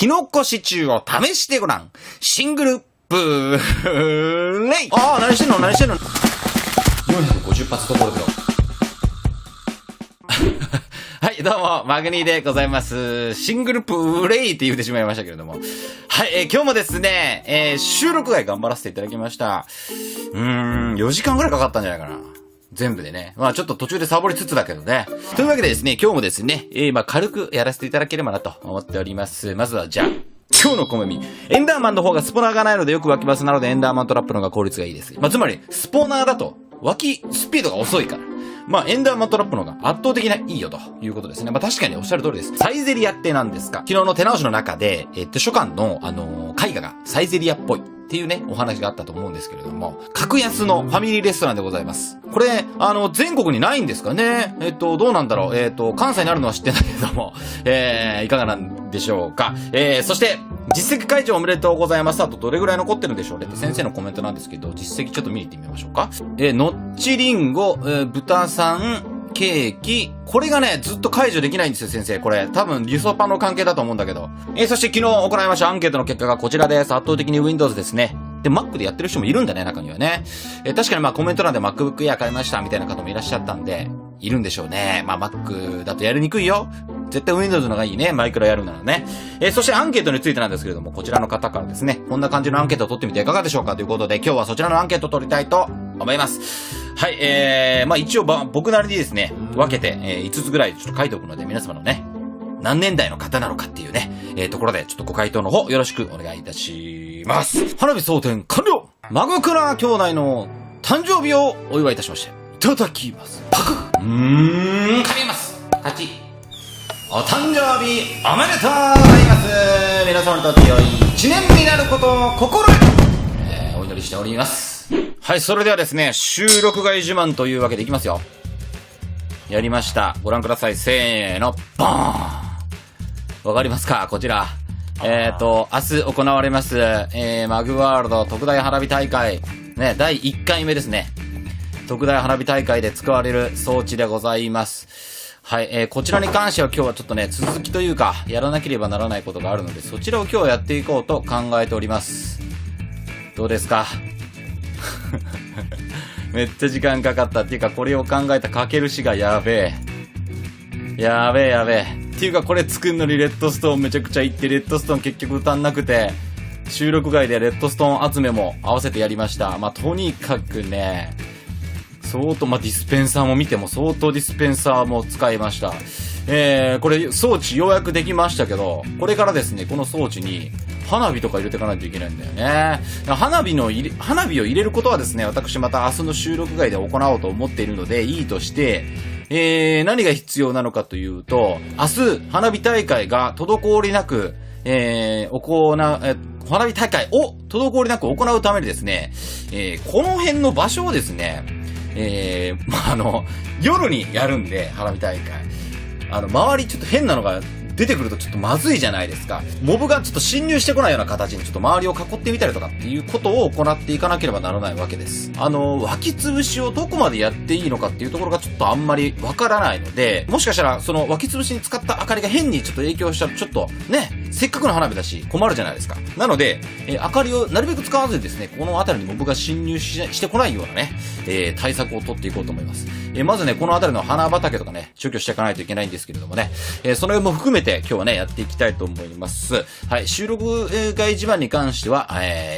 キノコシチューを試してごらん。シングルブレイ。ああ、何してんの何してんの。450発どころだよ。はい、どうも、マグニーでございます。シングルプレイって言ってしまいましたけれども。はい、今日もですね、収録外頑張らせていただきました。4時間ぐらいかかったんじゃないかな。全部でね。まあちょっと途中でサボりつつだけどね。というわけでですね、今日もですね、軽くやらせていただければなと思っております。まずはじゃあ、今日の小耳。エンダーマンの方がスポナーがないのでよく湧きますなのでエンダーマントラップの方が効率がいいです。つまり、スポナーだと湧きスピードが遅いから。エンダーマントラップの方が圧倒的ないいよということですね。確かにおっしゃる通りです。サイゼリヤって何ですか？昨日の手直しの中で、書簡の絵画がサイゼリヤっぽいっていうね、お話があったと思うんですけれども、格安のファミリーレストランでございます。これ、全国にないんですかね？どうなんだろう？関西にあるのは知ってんだけれども、いかがなんでしょうか？そして、実績解除おめでとうございます。あとどれぐらい残ってるんでしょうねって先生のコメントなんですけど、実績ちょっと見に行ってみましょうか。のっちりんご、豚さん、ケーキ。これがね、ずっと解除できないんですよ、先生。これ、多分、リソパの関係だと思うんだけど。そして昨日行いましたアンケートの結果がこちらです。圧倒的に Windows ですね。で、Mac でやってる人もいるんだね、中にはね。確かにコメント欄で MacBook Air 買いましたみたいな方もいらっしゃったんで、いるんでしょうね。Mac だとやりにくいよ。絶対 Windows のがいいね。マイクロやるならね。そしてアンケートについてなんですけれども、こちらの方からですね、こんな感じのアンケートを取ってみていかがでしょうかということで、今日はそちらのアンケートを取りたいと思います。はい、一応僕なりにですね、分けて、5つぐらいちょっと書いておくので、皆様のね、何年代の方なのかっていうね、ところで、ちょっとご回答の方、よろしくお願いいたします。花火装填完了！マグクラ兄弟の誕生日をお祝いいたしまして、いただきます。パクッ！噛みます。8。お誕生日おめでとうございます。皆様にとって良い1年になることを心得、お祈りしております。はい、それではですね、収録外自慢というわけでいきますよ。やりました。ご覧ください。せーの、ボーン！わかりますか？こちら。明日行われます、マグワールド特大花火大会。ね、第1回目ですね。特大花火大会で使われる装置でございます。はい、こちらに関しては今日はちょっとね、続きというか、やらなければならないことがあるので、そちらを今日やっていこうと考えております。どうですか？めっちゃ時間かかったっていうか、これを考えたかけるしがやべえ。やべえ。っていうか、これ作るのにレッドストーンめちゃくちゃいって、レッドストーン結局歌んなくて、収録外でレッドストーン集めも合わせてやりました。とにかくね、相当、ディスペンサーも見ても相当ディスペンサーも使いました。これ装置ようやくできましたけど、これからですね、この装置に花火とか入れていかないといけないんだよね。花火を入れることはですね、私また明日の収録外で行おうと思っているので、いいとして、何が必要なのかというと、明日花火大会が滞りなく、花火大会を滞りなく行うためにですね、この辺の場所をですね、夜にやるんで、花火大会。周りちょっと変なのが出てくるとちょっとまずいじゃないですか。モブがちょっと侵入してこないような形にちょっと周りを囲ってみたりとかっていうことを行っていかなければならないわけです。湧き潰しをどこまでやっていいのかっていうところがちょっとあんまりわからないので、もしかしたらその湧き潰しに使った明かりが変にちょっと影響したらちょっとね、せっかくの花火だし困るじゃないですか。なので、明かりをなるべく使わずにですね、この辺りにモブが侵入してこないようなね、対策を取っていこうと思います。まずね、この辺りの花畑とかね、除去していかないといけないんですけれどもね、その辺も含めて今日はね、やっていきたいと思います。はい、収録外自慢に関しては、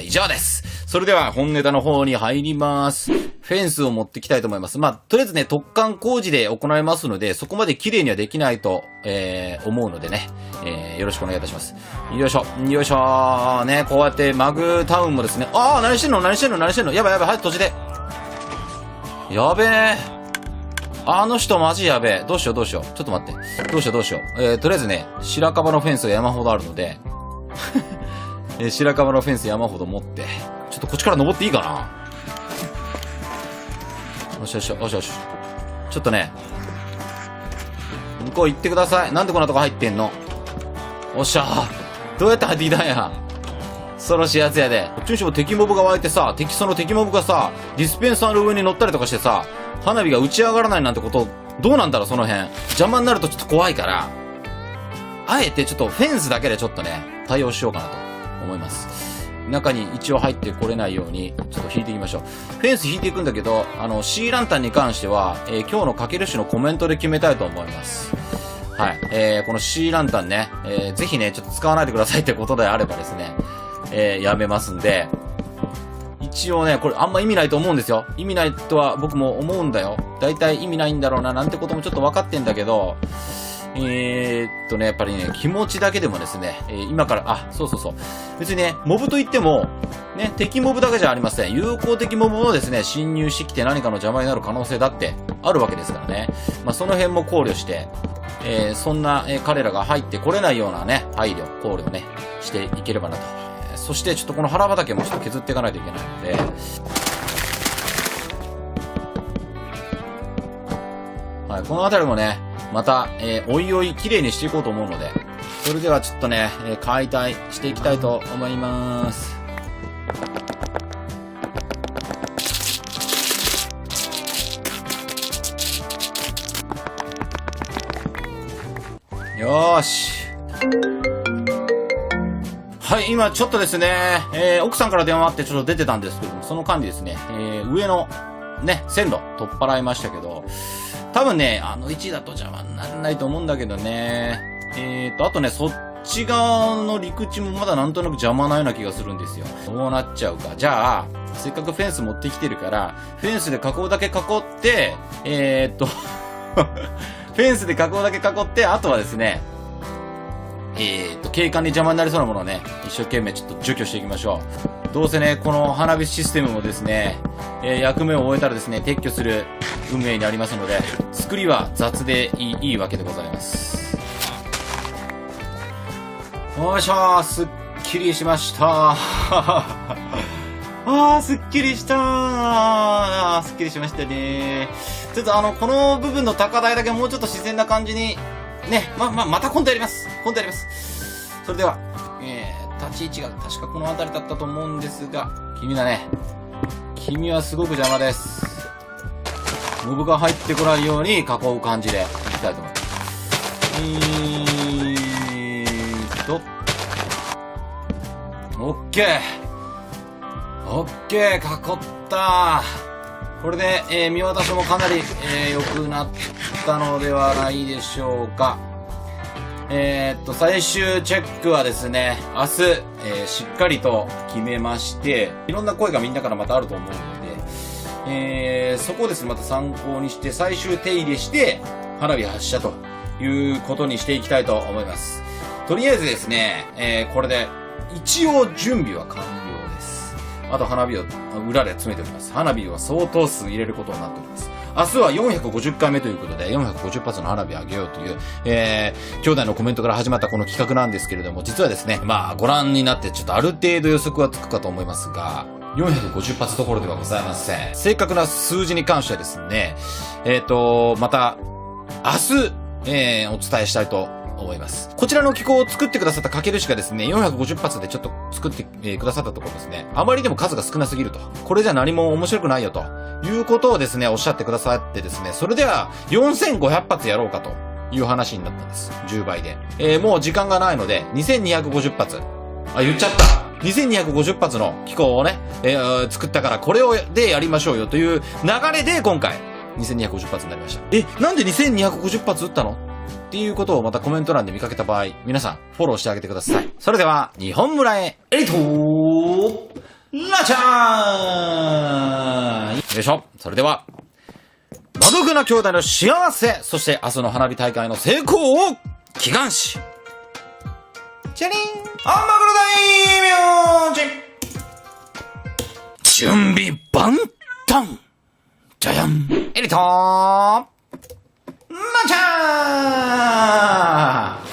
以上です。それでは本ネタの方に入ります。フェンスを持ってきたいと思います。とりあえずね、突貫工事で行いますので、そこまで綺麗にはできないと、思うのでね、よろしくお願いいたします。よいしょ。ね、こうやってマグタウンもですね、何してんのやばい、早く閉じて。やべえ。あの人マジやべえ。どうしよう。ちょっと待って。どうしよう。とりあえずね、白樺のフェンスが山ほどあるので、白樺のフェンス山ほど持って、ちょっとこっちから登っていいかな？よし。ちょっとね、向こう行ってください。なんでこんなとこ入ってんの？おっしゃー。どうやって入ってきたんや。恐ろしいやつやで。こっちにしても敵モブが湧いてさ、その敵モブがさ、ディスペンサーの上に乗ったりとかしてさ、花火が打ち上がらないなんてこと、どうなんだろう、その辺。邪魔になるとちょっと怖いから、あえてちょっとフェンスだけでちょっとね、対応しようかなと思います。中に一応入ってこれないように、ちょっと引いていきましょう。フェンス引いていくんだけど、C ランタンに関しては、今日のかけるしのコメントで決めたいと思います。はい。この C ランタンね、ぜひね、ちょっと使わないでくださいってことであればですね、やめますんで、一応ね、これあんま意味ないと思うんですよ。意味ないとは僕も思うんだよ。だいたい意味ないんだろうな、なんてこともちょっと分かってんだけど、やっぱりね、気持ちだけでもですね、今から、そう。別にね、モブといっても、ね、敵モブだけじゃありません。有効的モブもですね、侵入してきて何かの邪魔になる可能性だってあるわけですからね。まあ、その辺も考慮して、そんな、彼らが入ってこれないようなね、配慮、考慮をね、していければなと。そしてちょっとこの腹畑もちょっと削っていかないといけないので、はい、この辺りもね、また、おいおい綺麗にしていこうと思うので、それではちょっとね、解体していきたいと思います。よーし。はい、今ちょっとですね、奥さんから電話あってちょっと出てたんですけども、その間にですね、上のね、線路取っ払いましたけど、多分ね、あの位置だと邪魔にならないと思うんだけどね。あとね、そっち側の陸地もまだなんとなく邪魔なような気がするんですよ。どうなっちゃうか。じゃあ、せっかくフェンス持ってきてるから、フェンスで囲うだけ囲って、フェンスで囲うだけ囲って、あとはですね、景観に邪魔になりそうなものをね、一生懸命ちょっと除去していきましょう。どうせね、この花火システムもですね、役目を終えたらですね、撤去する運命にありますので、作りは雑でいいわけでございます。よいしょー、すっきりしました。すっきりしたー。すっきりしましたね。ちょっとこの部分の高台だけもうちょっと自然な感じに、ね、また今度やります。それでは、立ち位置が確かこの辺りだったと思うんですが、君はすごく邪魔です。モブが入ってこないように囲う感じでいきたいと思います。オッケー、囲った。これで、見渡しもかなり、良くなったのではないでしょうか。最終チェックはですね、明日、しっかりと決めまして、いろんな声がみんなからまたあると思うので、そこをですね、また参考にして、最終手入れして、花火発射ということにしていきたいと思います。とりあえずですね、これで、一応準備は完了です。あと花火を裏で詰めております。花火は相当数入れることになっております。明日は450回目ということで、450発の花火をあげようという、兄弟のコメントから始まったこの企画なんですけれども、実はですね、ご覧になってちょっとある程度予測はつくかと思いますが、450発どころではございません。正確な数字に関してはですね、また、明日、お伝えしたいと思います。こちらの機構を作ってくださったかけるしがですね、450発でちょっと作って、くださったところですね、あまりでも数が少なすぎると。これじゃ何も面白くないよと。いうことをですね、おっしゃってくださってですね、それでは4500発やろうかという話になったんです。10倍で。もう時間がないので、2250発。言っちゃった。2250発の機構をね、作ったからこれでやりましょうよという流れで今回、2250発になりました。なんで2250発撃ったのっていうことをまたコメント欄で見かけた場合、皆さんフォローしてあげてください。それでは、日本村へ、エリートラチャーンよいしょ。それでは、マドグナ兄弟の幸せ、そして明日の花火大会の成功を祈願し、チャリンアンマグロ大名人準備万端じゃやんエリトーマチャー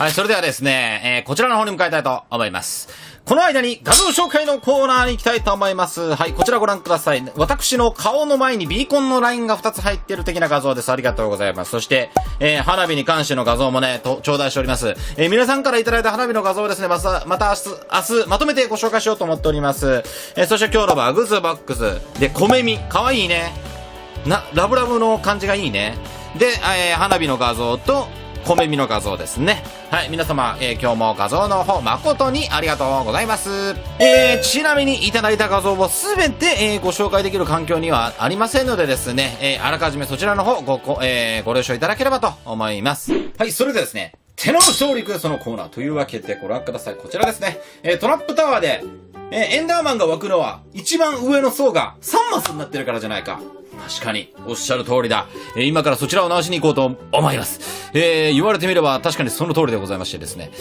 はい、それではですね、こちらの方に向かいたいと思います。この間に画像紹介のコーナーに行きたいと思います。はい、こちらご覧ください。私の顔の前にビーコンのラインが2つ入っている的な画像です。ありがとうございます。そして、花火に関しての画像もね、頂戴しております。皆さんからいただいた花火の画像をですね、また明日、まとめてご紹介しようと思っております。そして今日のバグズボックス。で、小耳。かわいいね。ラブラブの感じがいいね。で、花火の画像と、米見の画像ですね。はい、皆様、今日も画像の方誠にありがとうございます。ちなみにいただいた画像をすべて、ご紹介できる環境にはありませんのでですね、あらかじめそちらの方ご了承いただければと思います。はい、それではですね、手の勝利クエストのコーナーというわけでご覧ください。こちらですね、トラップタワーで、エンダーマンが湧くのは一番上の層が3マスになってるからじゃないか。確かに、おっしゃる通りだ。今からそちらを直しに行こうと思います。言われてみれば確かにその通りでございましてですね。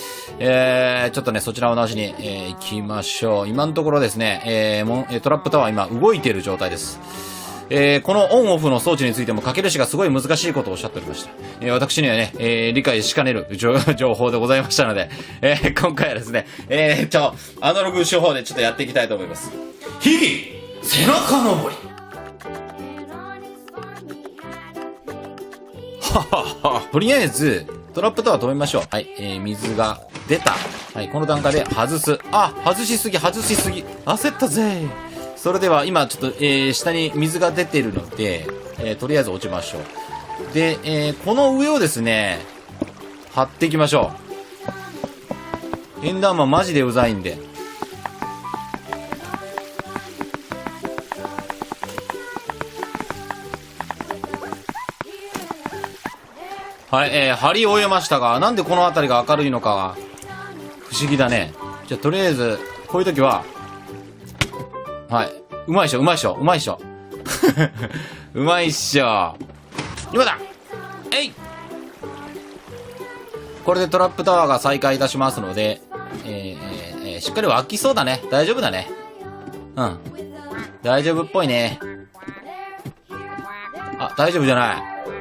ちょっとね、そちらを直しに、行きましょう。今のところですね、トラップタワー今動いている状態です。このオンオフの装置についても、かけるしがすごい難しいことをおっしゃっておりました。私にはね、理解しかねる情報でございましたので、今回はですね、アナログ手法でちょっとやっていきたいと思います。秘技背中登り。とりあえず、トラップタワー止めましょう。はい、水が出た。はい、この段階で外す。外しすぎ。焦ったぜ。それでは、今ちょっと、下に水が出てるので、とりあえず落ちましょう。で、この上をですね、張っていきましょう。エンダーマンマジでうざいんで。はい、張り終えましたが、なんでこの辺りが明るいのかが、不思議だね。じゃあ、とりあえず、こういう時は、はい。うまいっしょ。うまいっしょ。うまいっしょ。今だこれでトラップタワーが再開いたしますので、しっかり湧きそうだね。大丈夫だね。うん。大丈夫っぽいね。大丈夫じゃない。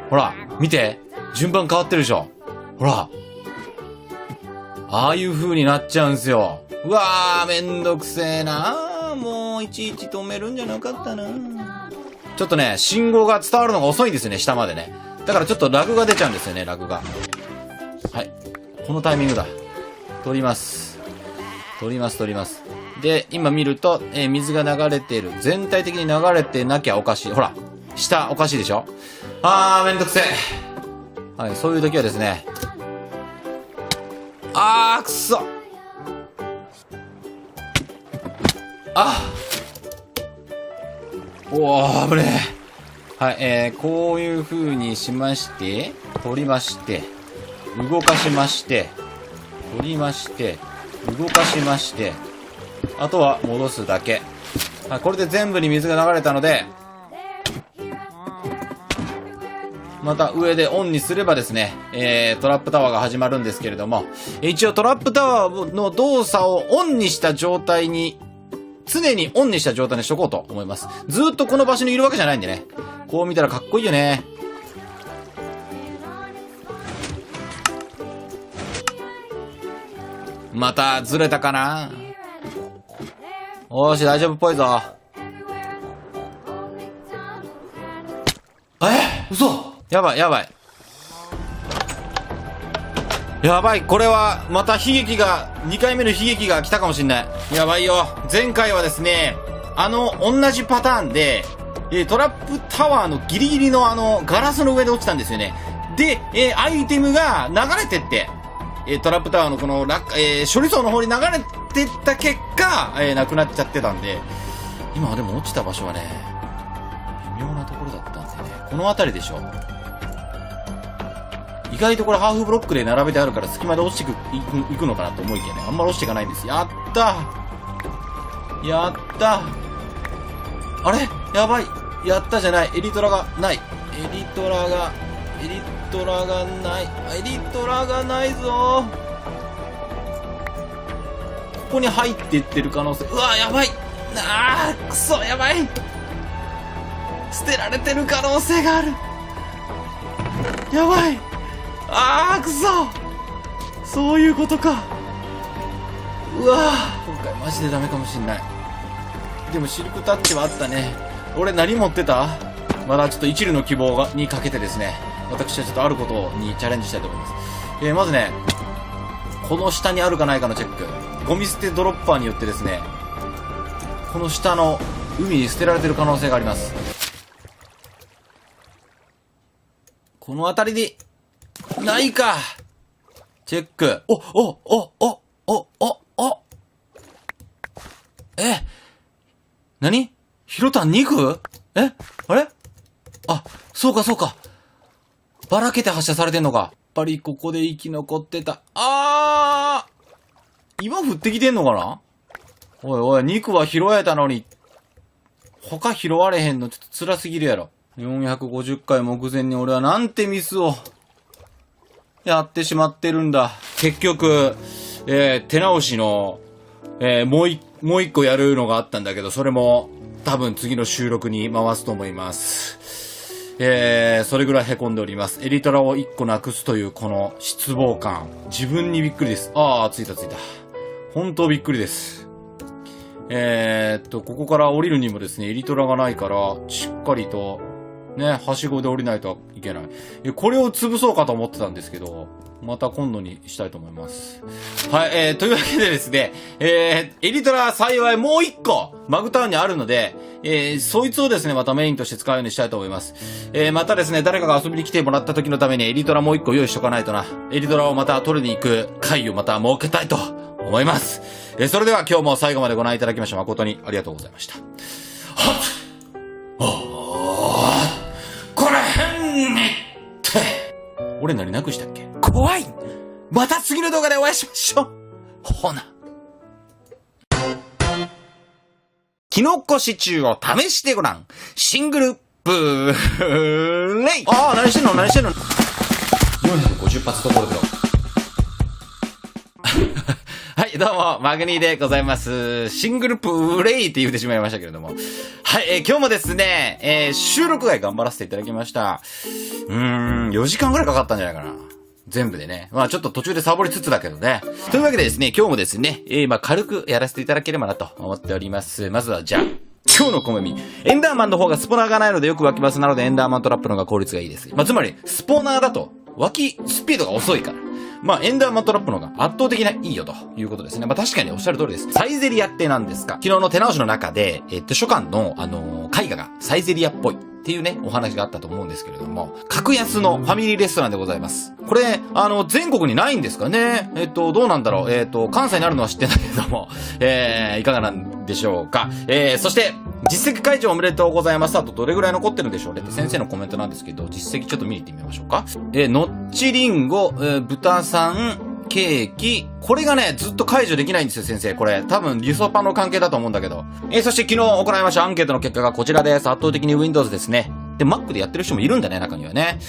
ほら、見て。順番変わってるでしょ。ほら。ああいう風になっちゃうんすよ。うわー、めんどくせえな。もう、いちいち止めるんじゃなかったな。ちょっとね、信号が伝わるのが遅いんですよね、下までね。だからちょっとラグが出ちゃうんですよね、ラグが。はい。このタイミングだ。取ります。で、今見ると、水が流れてる。全体的に流れてなきゃおかしい。ほら。下、おかしいでしょ。めんどくせえ。はい、そういう時はですね。くそ。危ねえ。はい、こういう風にしまして、取りまして、動かしまして、取りまして、動かしまして、あとは戻すだけ。はい、これで全部に水が流れたので、また上でオンにすればですね、トラップタワーが始まるんですけれども、一応トラップタワーの動作をオンにした状態に、常にオンにした状態にしとこうと思います。ずーっとこの場所にいるわけじゃないんでね。こう見たらかっこいいよね。またずれたかな。おーし、大丈夫っぽいぞ。嘘。やばい、これは、また2回目の悲劇が来たかもしんない。やばいよ。前回はですね、同じパターンで、トラップタワーのギリギリのガラスの上で落ちたんですよね。で、アイテムが流れてって、トラップタワーのこの処理層の方に流れてった結果、なくなっちゃってたんで、今はでも落ちた場所はね、微妙なところだったんでね、この辺りでしょ。意外とこれハーフブロックで並べてあるから隙間で落ちていくのかなと思いきやね、あんまり落ちていかないんです。やったあれやばい。やったじゃない。エリトラがない。エリトラがないぞ。ここに入っていってる可能性。うわ、やばい。くそ、やばい。捨てられてる可能性がある。やばい。くそ。そういうことか。うわ今回マジでダメかもしんない。でもシルクタッチはあったね。俺何持ってた？まだちょっと一縷の希望にかけてですね、私はちょっとあることにチャレンジしたいと思います。まずね、この下にあるかないかのチェック。ゴミ捨てドロッパーによってですね、この下の海に捨てられてる可能性があります。この辺りでないか。チェック。何ヒロタン肉？あれ？あ、そうか。ばらけて発射されてんのか。やっぱりここで生き残ってた。今降ってきてんのかな？おい、肉は拾えたのに、他拾われへんのちょっと辛すぎるやろ。450回目前に俺はなんてミスをやってしまってるんだ。結局、手直しの、もう一個やるのがあったんだけど、それも多分次の収録に回すと思います。それぐらい凹んでおります。エリトラを1個なくすというこの失望感。自分にびっくりです。ついた。本当びっくりです。ここから降りるにもですね、エリトラがないから、しっかりと、ね、はしごで降りないといけない。これを潰そうかと思ってたんですけど、また今度にしたいと思います。はい、というわけでですね、エリトラ幸いもう一個、マグタウンにあるので、そいつをですね、またメインとして使うようにしたいと思います。またですね、誰かが遊びに来てもらった時のためにエリトラもう一個用意しとかないとな。エリトラをまた取りに行く会をまた設けたいと思います。それでは今日も最後までご覧いただきまして誠にありがとうございました。これ変にって。俺何なくしたっけ？怖い！また次の動画でお会いしましょう。ほな。キノコシチューを試してごらん。シングルプレイ。何してんの450発ところでよ。はい、どうも、マグニーでございます。シングルプレイって言ってしまいましたけれども。はい、今日もですね、収録外頑張らせていただきました。4時間ぐらいかかったんじゃないかな。全部でね。ちょっと途中でサボりつつだけどね。というわけでですね、今日もですね、軽くやらせていただければなと思っております。まずはじゃあ、今日の小耳。エンダーマンの方がスポナーがないのでよく湧きます。なのでエンダーマントラップの方が効率がいいです。つまり、スポナーだと、湧きスピードが遅いから。エンダーマントラップの方が圧倒的ないいよということですね。確かにおっしゃる通りです。サイゼリアって何ですか？昨日の手直しの中で、書簡の、絵画がサイゼリアっぽいっていうね、お話があったと思うんですけれども、格安のファミリーレストランでございます。これ、全国にないんですかね？どうなんだろう？関西にあるのは知ってんだけれども、いかがなんでしょうか？そして、実績解除おめでとうございます。あとどれぐらい残ってるんでしょうねって先生のコメントなんですけど、実績ちょっと見に行ってみましょうか。のっちりんご、豚さん、ケーキ。これがね、ずっと解除できないんですよ、先生。これ、多分、リソパの関係だと思うんだけど。そして昨日行いましたアンケートの結果がこちらです。圧倒的に Windows ですね。で、Mac でやってる人もいるんだね、中にはね。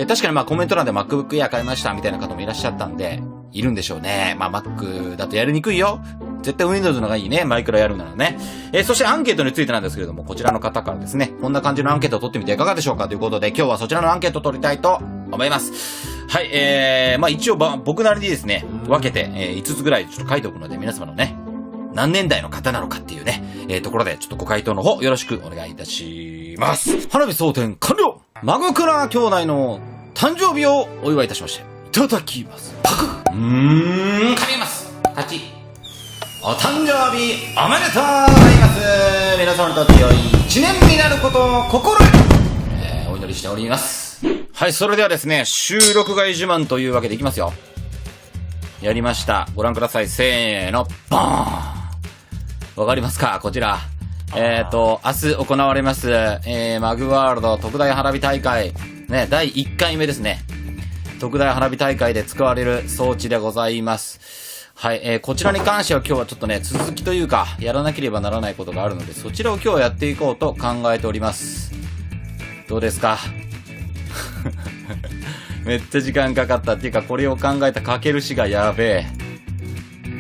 確かにコメント欄で MacBook Air 買いました、みたいな方もいらっしゃったんで、いるんでしょうね。Mac だとやりにくいよ。絶対 Windows のがいいね。マイクラやるならね。そしてアンケートについてなんですけれども、こちらの方からですね、こんな感じのアンケートを取ってみていかがでしょうかということで、今日はそちらのアンケートを取りたいと思います。はい、一応僕なりにですね、分けて、5つぐらいちょっと書いておくので、皆様のね、何年代の方なのかっていうね、ところで、ちょっとご回答の方、よろしくお願いいたします。花火装填完了！マグクラ兄弟の誕生日をお祝いいたしまして、いただきます。パク噛みます。勝ち。お誕生日おめでとうございます。皆様にとって良い一年になることを心より、お祈りしております。はい、それではですね、収録外自慢というわけでいきますよ。やりました。ご覧ください。せーの、ボーン！わかりますか？こちら。明日行われます、マグワールド特大花火大会。ね、第1回目ですね。特大花火大会で使われる装置でございます。はい、こちらに関しては今日はちょっとね、続きというか、やらなければならないことがあるので、そちらを今日やっていこうと考えております。どうですか？めっちゃ時間かかったっていうか、これを考えたかけるしがやべ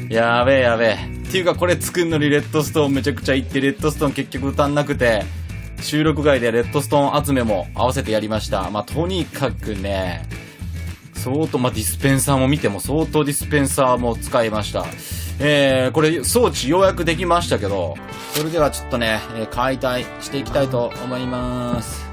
え。やべえ。っていうか、これ作んのにレッドストーンめちゃくちゃいって、レッドストーン結局足んなくて、収録外でレッドストーン集めも合わせてやりました。とにかくね、相当、ディスペンサーも見ても相当ディスペンサーも使いました。これ装置ようやくできましたけど、それではちょっとね、解体していきたいと思います。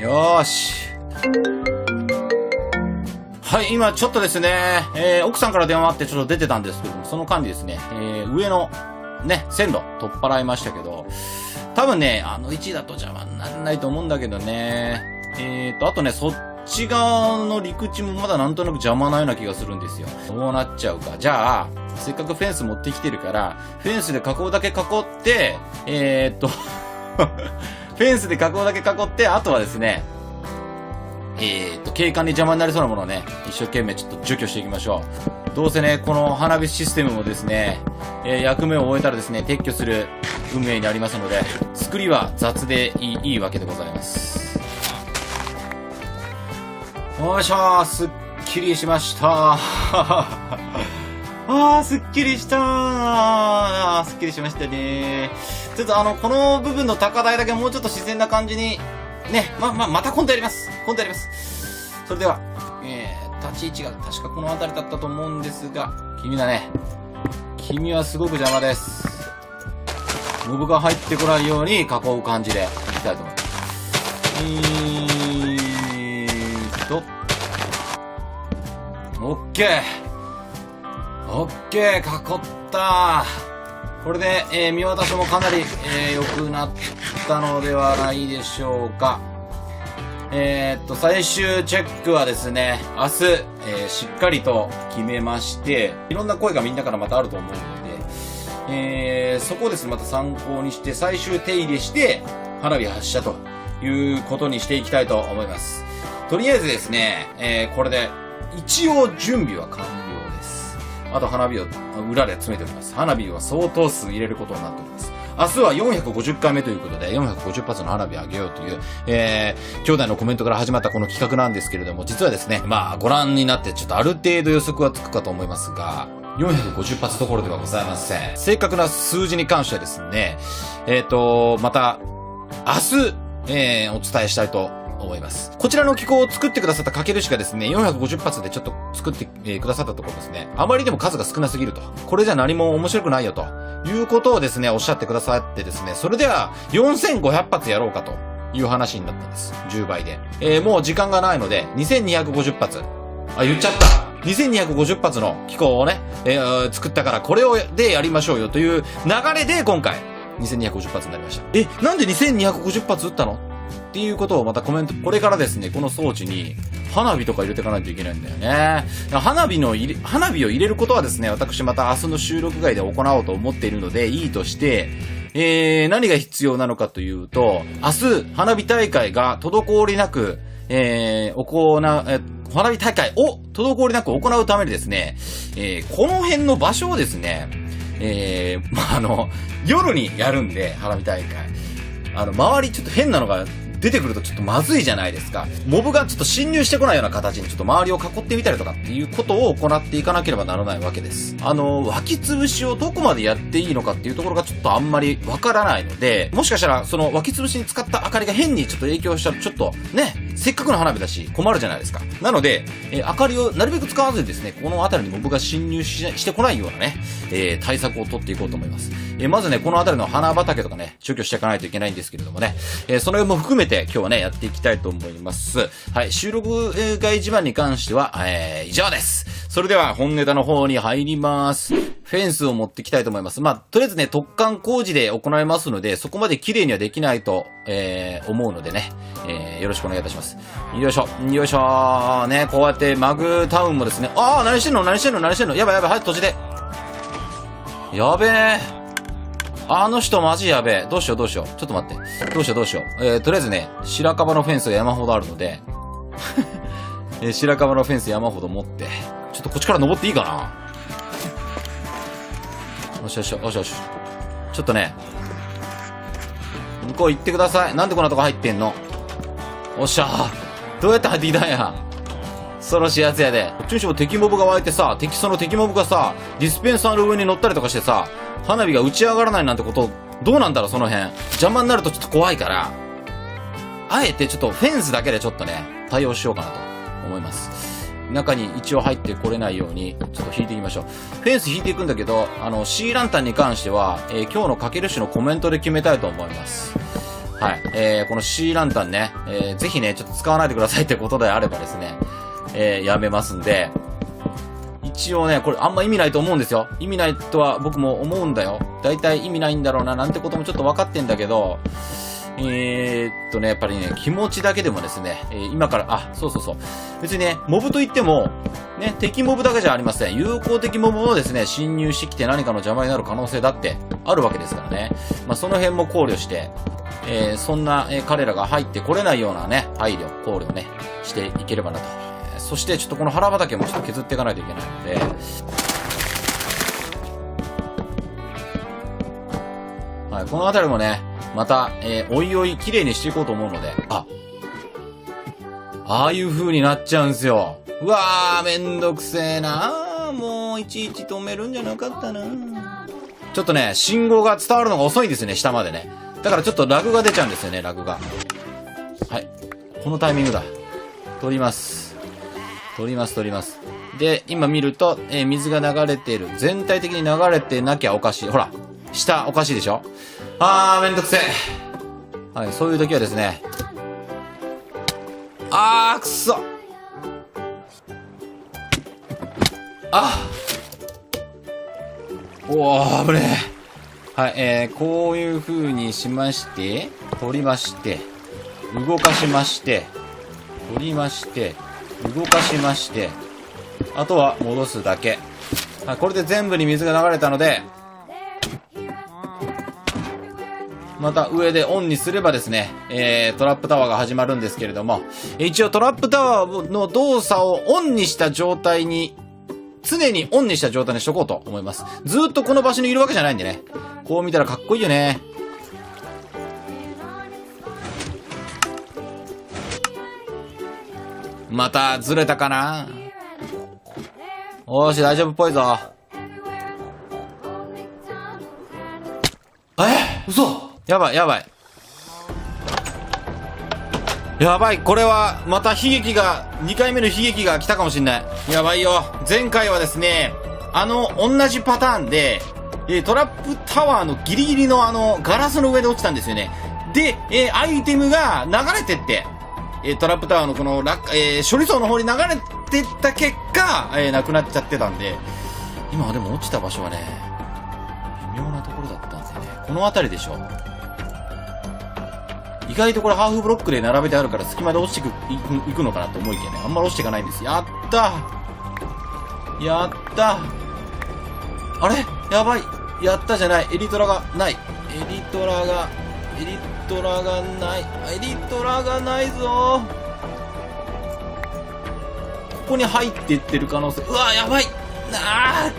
よーし。はい、今ちょっとですね、奥さんから電話あってちょっと出てたんですけども、その間にですね、上のね、線路取っ払いましたけど、多分ね、あの位置だと邪魔にならないと思うんだけどね。あとね、そっち側の陸地もまだなんとなく邪魔なような気がするんですよ。どうなっちゃうか。じゃあ、せっかくフェンス持ってきてるから、フェンスで囲うだけ囲って、フェンスで囲うだけ囲って、あとはですね、景観に邪魔になりそうなものをね、一生懸命ちょっと除去していきましょう。どうせね、この花火システムもですね、役目を終えたらですね、撤去する運命にありますので、作りは雑でいいわけでございます。よいしょー、すっきりしましたー。すっきりしたー。すっきりしましたね。ちょっとこの部分の高台だけもうちょっと自然な感じに、ね、また今度やります。今度やります。それでは、立ち位置が確かこの辺りだったと思うんですが、君だね。君はすごく邪魔です。モブが入ってこないように囲う感じでいきたいと思います。オッケー。オッケー、囲ったー。これで、見渡しもかなり、良くなったのではないでしょうか。最終チェックはですね、明日、しっかりと決めまして、いろんな声がみんなからまたあると思うので、そこをですね、また参考にして、最終手入れして、花火発射ということにしていきたいと思います。とりあえずですね、これで、一応準備は完了です。あと花火を裏で詰めております。花火は相当数入れることになっております。明日は450回目ということで、450発の花火をあげようという、兄弟のコメントから始まったこの企画なんですけれども、実はですね、ご覧になってちょっとある程度予測はつくかと思いますが、450発どころではございません。正確な数字に関してはですね、また、明日、お伝えしたいと思います。こちらの機構を作ってくださったかけるしがですね、450発でちょっと作って、くださったところですね、あまりでも数が少なすぎると。これじゃ何も面白くないよと。いうことをですね、おっしゃってくださってですね、それでは4500発やろうかという話になったんです。10倍で。もう時間がないので、2250発。言っちゃった。2250発の機構をね、作ったからこれでやりましょうよという流れで今回、2250発になりました。なんで2250発撃ったのっていうことをまたコメント、これからですね、この装置に花火とか入れていかないといけないんだよね。花火を入れることはですね、私また明日の収録外で行おうと思っているのでいいとして、何が必要なのかというと、明日花火大会が滞りなく、花火大会を滞りなく行うためにですね、この辺の場所をですね、夜にやるんで、花火大会。周りちょっと変なのが出てくるとちょっとまずいじゃないですか。モブがちょっと侵入してこないような形にちょっと周りを囲ってみたりとかっていうことを行っていかなければならないわけです。湧き潰しをどこまでやっていいのかっていうところがちょっとあんまりわからないので、もしかしたらその湧き潰しに使った明かりが変にちょっと影響したらちょっとね、せっかくの花火だし困るじゃないですか。なので、明かりをなるべく使わずにですね、この辺りにモブが侵入してこないようなね、対策を取っていこうと思います。まずね、この辺りの花畑とかね、除去していかないといけないんですけれどもね、その辺も含めて今日はね、やっていきたいと思います。はい、収録外自慢に関しては、以上です。それでは本ネタの方に入ります。フェンスを持ってきたいと思います。とりあえずね、突貫工事で行いますので、そこまで綺麗にはできないと、思うのでね、よろしくお願いいたします。よいしょ、よいしょね、こうやってマグタウンもですね、何してんのやばい、はい、閉じて。やべえ。あの人マジやべえ。どうしよう。ちょっと待って。どうしよう。とりあえずね、白樺のフェンスが山ほどあるので、白樺のフェンス山ほど持って、ちょっとこっちから登っていいかな。よし。ちょっとね、向こう行ってください。なんでこんなとこ入ってんの。おっしゃー。どうやって入ってきたんや。恐ろしいやつやで。こっちにしても敵モブが湧いてさ、その敵モブがさ、ディスペンサーの上に乗ったりとかしてさ、花火が打ち上がらないなんてこと、どうなんだろう、その辺。邪魔になるとちょっと怖いから、あえてちょっとフェンスだけでちょっとね、対応しようかなと思います。中に一応入ってこれないように、ちょっと引いていきましょう。フェンス引いていくんだけど、シーランタンに関しては、今日のかけるしのコメントで決めたいと思います。はい。このシーランタンね、ぜひね、ちょっと使わないでくださいってことであればですね、やめますんで、一応ね、これあんま意味ないと思うんですよ。意味ないとは僕も思うんだよ。だいたい意味ないんだろうな、なんてこともちょっと分かってんだけど、やっぱりね、気持ちだけでもですね、今から、そう。別にね、モブといっても、ね、敵モブだけじゃありません。友好的モブもですね、侵入してきて何かの邪魔になる可能性だってあるわけですからね。まあ、その辺も考慮して、そんな、彼らが入ってこれないようなね、配慮、考慮ね、していければなと。そしてちょっとこの腹畑もちょっと削っていかないといけないので、はい、この辺りもね、また、おいおい綺麗にしていこうと思うので、ああいう風になっちゃうんすよ。うわー、めんどくせえなー。もう、いちいち止めるんじゃなかったな。ちょっとね、信号が伝わるのが遅いんですよね、下までね。だからちょっとラグが出ちゃうんですよね、ラグが。はい。このタイミングだ。取ります。で、今見ると、水が流れている。全体的に流れてなきゃおかしい。ほら、下おかしいでしょ？めんどくせえ。はい、そういう時はですね。くそ。危ねえ。はい、こういう風にしまして、取りまして、動かしまして、取りまして、動かしまして、あとは戻すだけ。はい、これで全部に水が流れたので、また上でオンにすればですね、トラップタワーが始まるんですけれども、一応トラップタワーの動作をオンにした状態に、常にオンにした状態にしとこうと思います。ずーっとこの場所にいるわけじゃないんでね。こう見たらかっこいいよね。またずれたかな。おーし、大丈夫っぽいぞ。嘘。やばい。これは、また2回目の悲劇が来たかもしんない。やばいよ。前回はですね、同じパターンで、トラップタワーのギリギリのガラスの上で落ちたんですよね。で、アイテムが流れてって、トラップタワーのこの処理層の方に流れてった結果、なくなっちゃってたんで、今はでも落ちた場所はね、微妙なところだったんですよね。この辺りでしょ。意外とこれハーフブロックで並べてあるから隙間で落ちていくのかなと思いきやね、あんまり落ちていかないんです。やったあれやばい。やったじゃない。エリトラがない。エリトラがないぞ。ここに入っていってる可能性。うわ、やばい。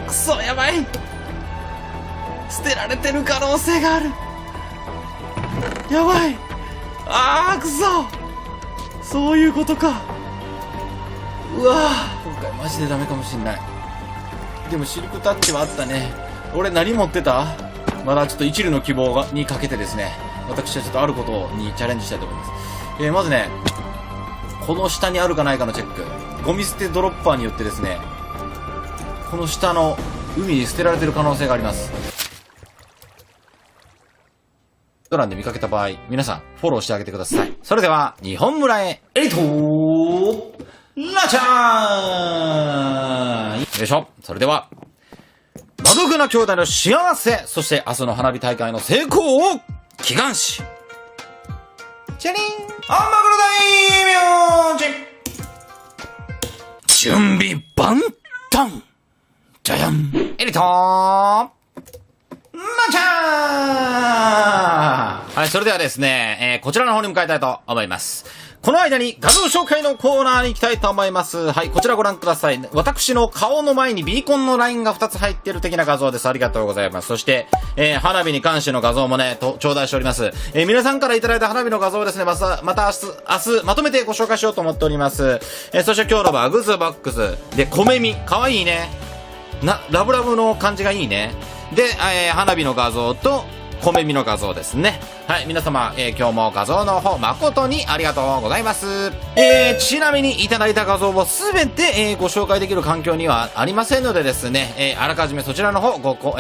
くそ、やばい。捨てられてる可能性がある。やばい。くそ。そういうことか。うわ今回マジでダメかもしんない。でもシルクタッチはあったね。俺何持ってた？まだちょっと一縷の希望にかけてですね、私はちょっとあることにチャレンジしたいと思います。まずね、この下にあるかないかのチェック。ゴミ捨てドロッパーによってですね、この下の海に捨てられてる可能性があります。ドランで見かけた場合、皆さんフォローしてあげてください。それでは、日本村へ、ラチャーンよいしょ。それでは、マドグナ兄弟の幸せ、そして明日の花火大会の成功を祈願し、チャリンアンマグロ大名人準備万端じゃやんエリトーマチャーはい、それではですね、こちらの方に向かいたいと思います。この間に画像紹介のコーナーに行きたいと思います。はい、こちらご覧ください。私の顔の前にビーコンのラインが2つ入っている的な画像です。ありがとうございます。そして、花火に関しての画像もね、頂戴しております。皆さんからいただいた花火の画像をですね、また明日、まとめてご紹介しようと思っております。そして今日のバグズボックス。で、米み。かわいいね。ラブラブの感じがいいね。で、花火の画像と、米みの画像ですね。はい、皆様、今日も画像の方誠にありがとうございます。ちなみにいただいた画像をすべて、ご紹介できる環境にはありませんのでですね、あらかじめそちらの方ご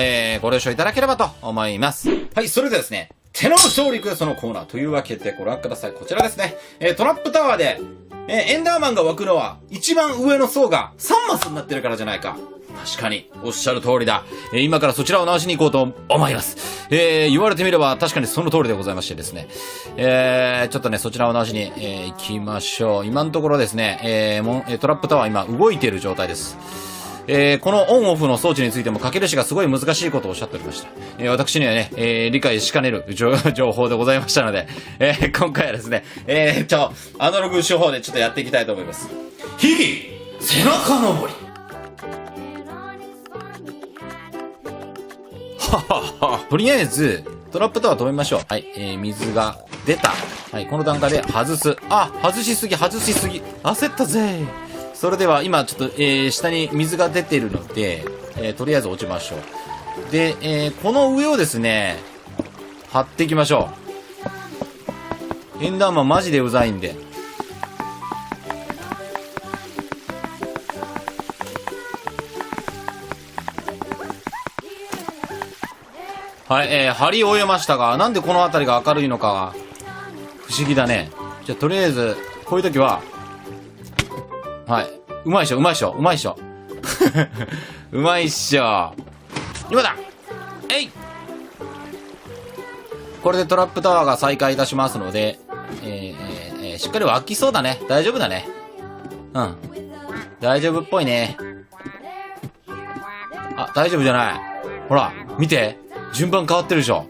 了承いただければと思います。はい、それではですね、手の勝利クエストのコーナーというわけでご覧ください。こちらですね、トラップタワーで、エンダーマンが湧くのは一番上の層が3マスになってるからじゃないか。確かに、おっしゃる通りだ。今からそちらを直しに行こうと思います。言われてみれば確かにその通りでございましてですね。ちょっとね、そちらを直しに、行きましょう。今のところですね、トラップタワー今動いている状態です。このオンオフの装置についても、かけるしがすごい難しいことをおっしゃっておりました。私にはね、理解しかねる情報でございましたので、今回はですね、アナログ手法でちょっとやっていきたいと思います。ヒギ背中登りとりあえず、トラップタワー止めましょう。はい、水が出た。はい、この段階で外す。外しすぎ。焦ったぜ。それでは、今ちょっと、下に水が出てるので、とりあえず落ちましょう。で、この上をですね、張っていきましょう。エンダーマンマジでうざいんで。はい、張り終えましたが、なんでこの辺りが明るいのかが、不思議だね。じゃあ、とりあえず、こういう時は、はい。うまいっしょ。うまいっしょ。うまいっしょ。今だこれでトラップタワーが再開いたしますので、しっかり湧きそうだね。大丈夫だね。うん。大丈夫っぽいね。大丈夫じゃない。ほら、見て。順番変わってるでしょ。